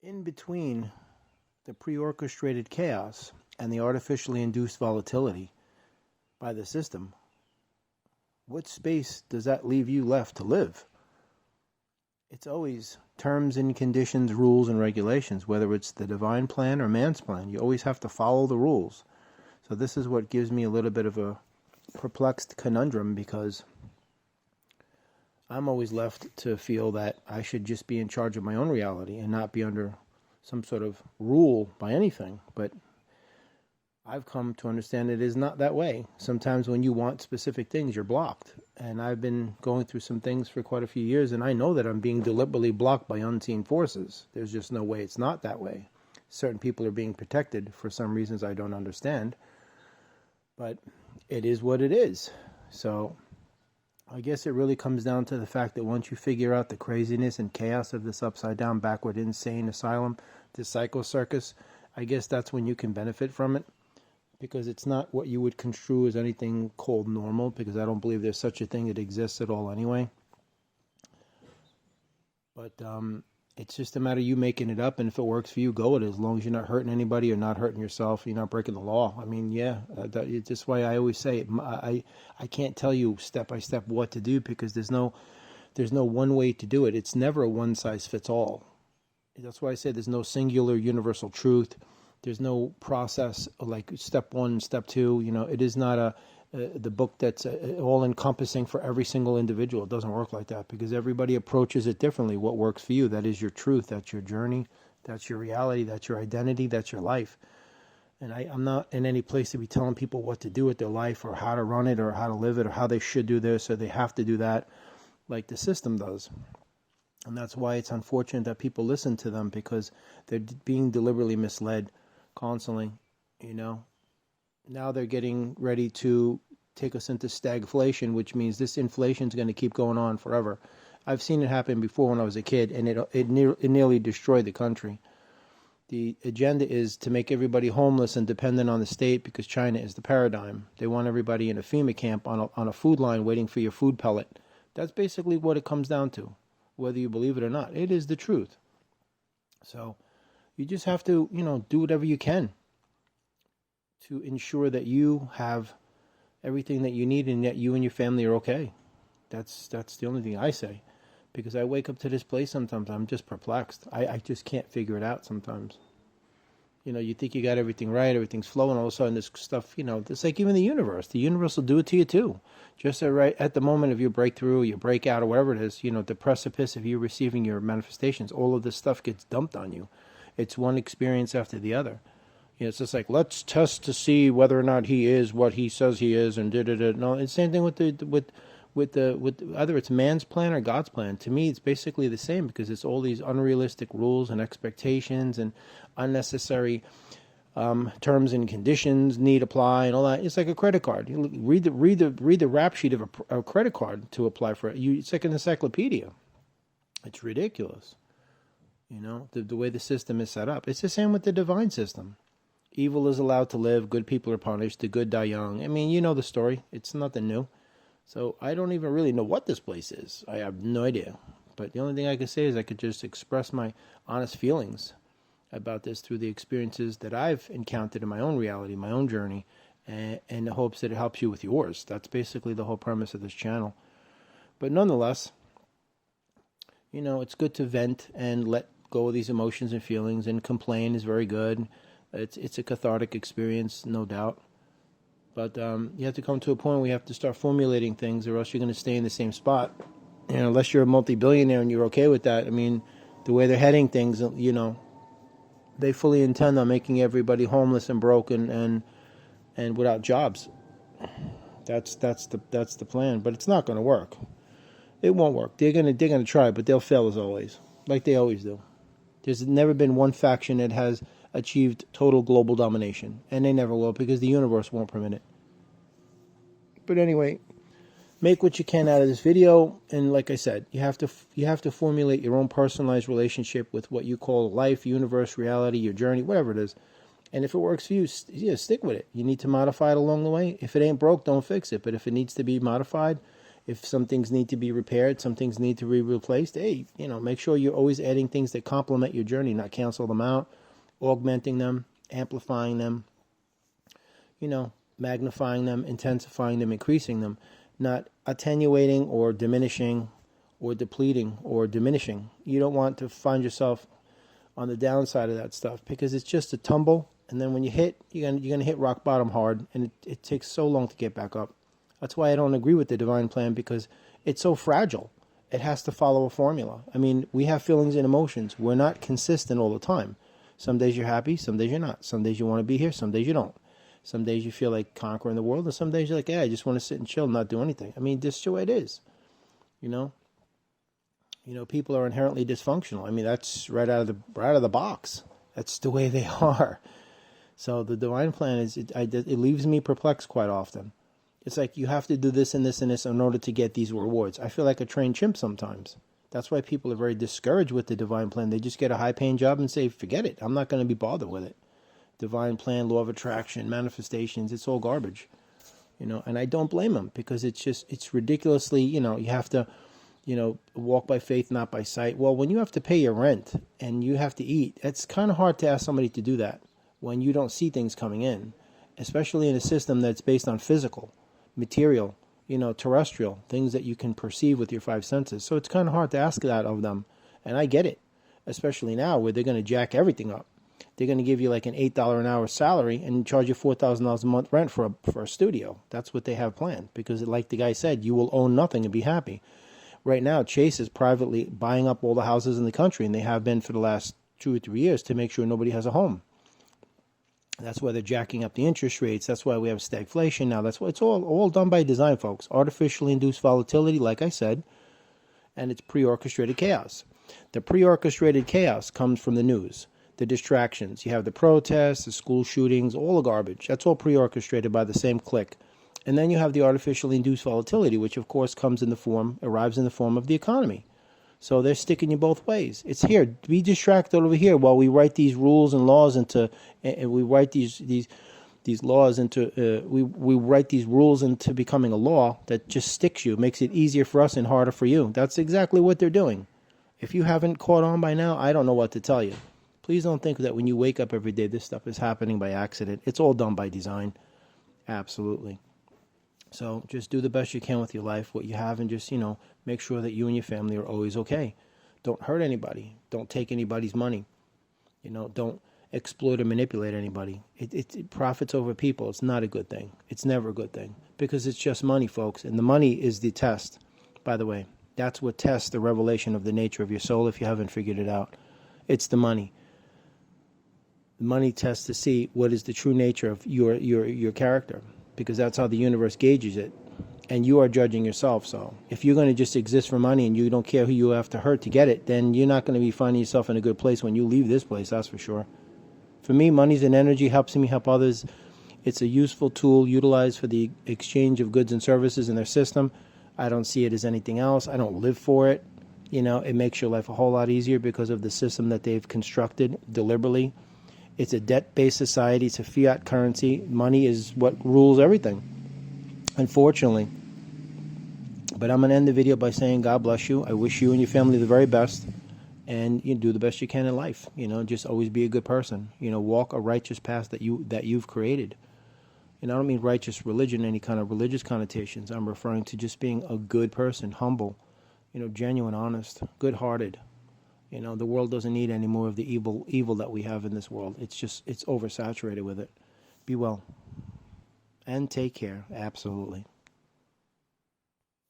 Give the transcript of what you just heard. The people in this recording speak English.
In between the pre-orchestrated chaos and the artificially induced volatility by the system, what space does that leave you left to live? It's always terms and conditions, rules and regulations, whether it's the divine plan or man's plan. You always have to follow the rules. So this is what gives me a little bit of a perplexed conundrum, because I'm always left to feel that I should just be in charge of my own reality and not be under some sort of rule by anything. But I've come to understand it is not that way. Sometimes when you want specific things, you're blocked. And I've been going through some things for quite a few years, and I know that I'm being deliberately blocked by unseen forces. There's just no way it's not that way. Certain people are being protected for some reasons I don't understand. But it is what it is. So I guess it really comes down to the fact that once you figure out the craziness and chaos of this upside down, backward, insane asylum, this psycho circus, I guess that's when you can benefit from it, because it's not what you would construe as anything called normal, because I don't believe there's such a thing that exists at all anyway. But it's just a matter of you making it up, and if it works for you, go with it. As long as you're not hurting anybody or not hurting yourself, you're not breaking the law. I mean, it's just why I always say I can't tell you step by step what to do, because there's no one way to do it. It's never a one size fits all. That's why I say there's no singular universal truth. There's no process like step one, step two. It is not the book that's all encompassing for every single individual. It doesn't work like that, because everybody approaches it differently. What works for you, that is your truth, that's your journey, that's your reality, that's your identity, that's your life. And I'm not in any place to be telling people what to do with their life or how to run it or how to live it or how they should do this or they have to do that, like the system does. And that's why it's unfortunate that people listen to them, because they're being deliberately misled constantly. Now they're getting ready to take us into stagflation, which means this inflation is going to keep going on forever. I've seen it happen before when I was a kid, and it nearly destroyed the country. The agenda is to make everybody homeless and dependent on the state, because China is the paradigm. They want everybody in a FEMA camp on a food line waiting for your food pellet. That's basically what it comes down to, whether you believe it or not. It is the truth. So you just have to, do whatever you can to ensure that you have everything that you need and that you and your family are okay. That's the only thing I say, because I wake up to this place sometimes, I'm just perplexed. I just can't figure it out sometimes. You think you got everything right, everything's flowing, all of a sudden this stuff, it's like even the universe will do it to you too. Just right at the moment of your breakthrough, your breakout, or whatever it is, the precipice of you receiving your manifestations, all of this stuff gets dumped on you. It's one experience after the other. It's just like, let's test to see whether or not he is what he says he is, and No, it's the same thing with either it's man's plan or God's plan. To me, it's basically the same, because it's all these unrealistic rules and expectations and unnecessary terms and conditions need apply and all that. It's like a credit card. You read the rap sheet of a credit card to apply for it. It's like an encyclopedia. It's ridiculous. The way the system is set up. It's the same with the divine system. Evil is allowed to live, good people are punished, the good die young. I mean, you know the story. It's nothing new. So I don't even really know what this place is. I have no idea. But the only thing I can say is I could just express my honest feelings about this through the experiences that I've encountered in my own reality, my own journey, and in the hopes that it helps you with yours. That's basically the whole premise of this channel. But nonetheless, it's good to vent and let go of these emotions and feelings, and complain is very good. It's a cathartic experience, no doubt. But you have to come to a point where you have to start formulating things, or else you're going to stay in the same spot. Unless you're a multi-billionaire and you're okay with that. I mean, the way they're heading things, they fully intend on making everybody homeless and broken and without jobs. That's the plan. But it's not going to work. It won't work. They're gonna try, but they'll fail as always, like they always do. There's never been one faction that has achieved total global domination, and they never will, because the universe won't permit it. But anyway, make what you can out of this video, and like I said, you have to formulate your own personalized relationship with what you call life, universe, reality, your journey, whatever it is. And if it works for you, stick with it. You need to modify it along the way. If it ain't broke, don't fix it. But if it needs to be modified, If some things need to be repaired, some things need to be replaced, hey, make sure you're always adding things that complement your journey, not cancel them out, augmenting them, amplifying them, magnifying them, intensifying them, increasing them, not attenuating or diminishing or depleting or diminishing. You don't want to find yourself on the downside of that stuff, because it's just a tumble, and then when you hit, you're gonna hit rock bottom hard, and it takes so long to get back up. That's why I don't agree with the divine plan, because it's so fragile. It has to follow a formula. I mean, we have feelings and emotions. We're not consistent all the time. Some days you're happy, some days you're not. Some days you want to be here, some days you don't. Some days you feel like conquering the world, and some days you're like, I just want to sit and chill and not do anything. I mean, this is the way it is, people are inherently dysfunctional. I mean, that's right out of the box. That's the way they are. So the divine plan it leaves me perplexed quite often. It's like you have to do this and this and this in order to get these rewards. I feel like a trained chimp sometimes. That's why people are very discouraged with the divine plan. They just get a high-paying job and say, forget it. I'm not going to be bothered with it. Divine plan, law of attraction, manifestations, it's all garbage. And I don't blame them, because it's ridiculously, you have to, walk by faith, not by sight. Well, when you have to pay your rent and you have to eat, it's kind of hard to ask somebody to do that when you don't see things coming in, especially in a system that's based on physical, material, terrestrial, things that you can perceive with your five senses. So it's kind of hard to ask that of them. And I get it, especially now where they're going to jack everything up. They're going to give you like an $8 an hour salary and charge you $4,000 a month rent for a studio. That's what they have planned, because like the guy said, you will own nothing and be happy. Right now, Chase is privately buying up all the houses in the country, and they have been for the last 2 or 3 years, to make sure nobody has a home. That's why they're jacking up the interest rates. That's why we have stagflation now. That's why it's all done by design, folks. Artificially induced volatility, like I said, and it's pre-orchestrated chaos. The pre-orchestrated chaos comes from the news, the distractions. You have the protests, the school shootings, all the garbage. That's all pre-orchestrated by the same clique. And then you have the artificially induced volatility, which of course arrives in the form of the economy. So they're sticking you both ways. It's here. Be distracted over here while we write these rules and laws into, and we write these laws into, we write these rules into becoming a law that just sticks you, makes it easier for us and harder for you. That's exactly what they're doing. If you haven't caught on by now, I don't know what to tell you. Please don't think that when you wake up every day, this stuff is happening by accident. It's all done by design. Absolutely. So just do the best you can with your life, what you have, and just, make sure that you and your family are always okay. Don't hurt anybody. Don't take anybody's money. Don't exploit or manipulate anybody. It profits over people. It's not a good thing. It's never a good thing, because it's just money, folks. And the money is the test, by the way. That's what tests the revelation of the nature of your soul, if you haven't figured it out. It's the money. The money tests to see what is the true nature of your character, because that's how the universe gauges it. And you are judging yourself. So if you're going to just exist for money and you don't care who you have to hurt to get it, then you're not going to be finding yourself in a good place when you leave this place, that's for sure. For me, money's an energy, helps me help others. It's a useful tool utilized for the exchange of goods and services in their system. I don't see it as anything else. I don't live for it. It makes your life a whole lot easier because of the system that they've constructed deliberately. It's a debt-based society. It's a fiat currency. Money is what rules everything, unfortunately. But I'm going to end the video by saying God bless you. I wish you and your family the very best. And you do the best you can in life. Just always be a good person. Walk a righteous path that you've created. And I don't mean righteous religion, any kind of religious connotations. I'm referring to just being a good person, humble, genuine, honest, good-hearted. The world doesn't need any more of the evil that we have in this world. It's oversaturated with it. Be well. And take care. Absolutely.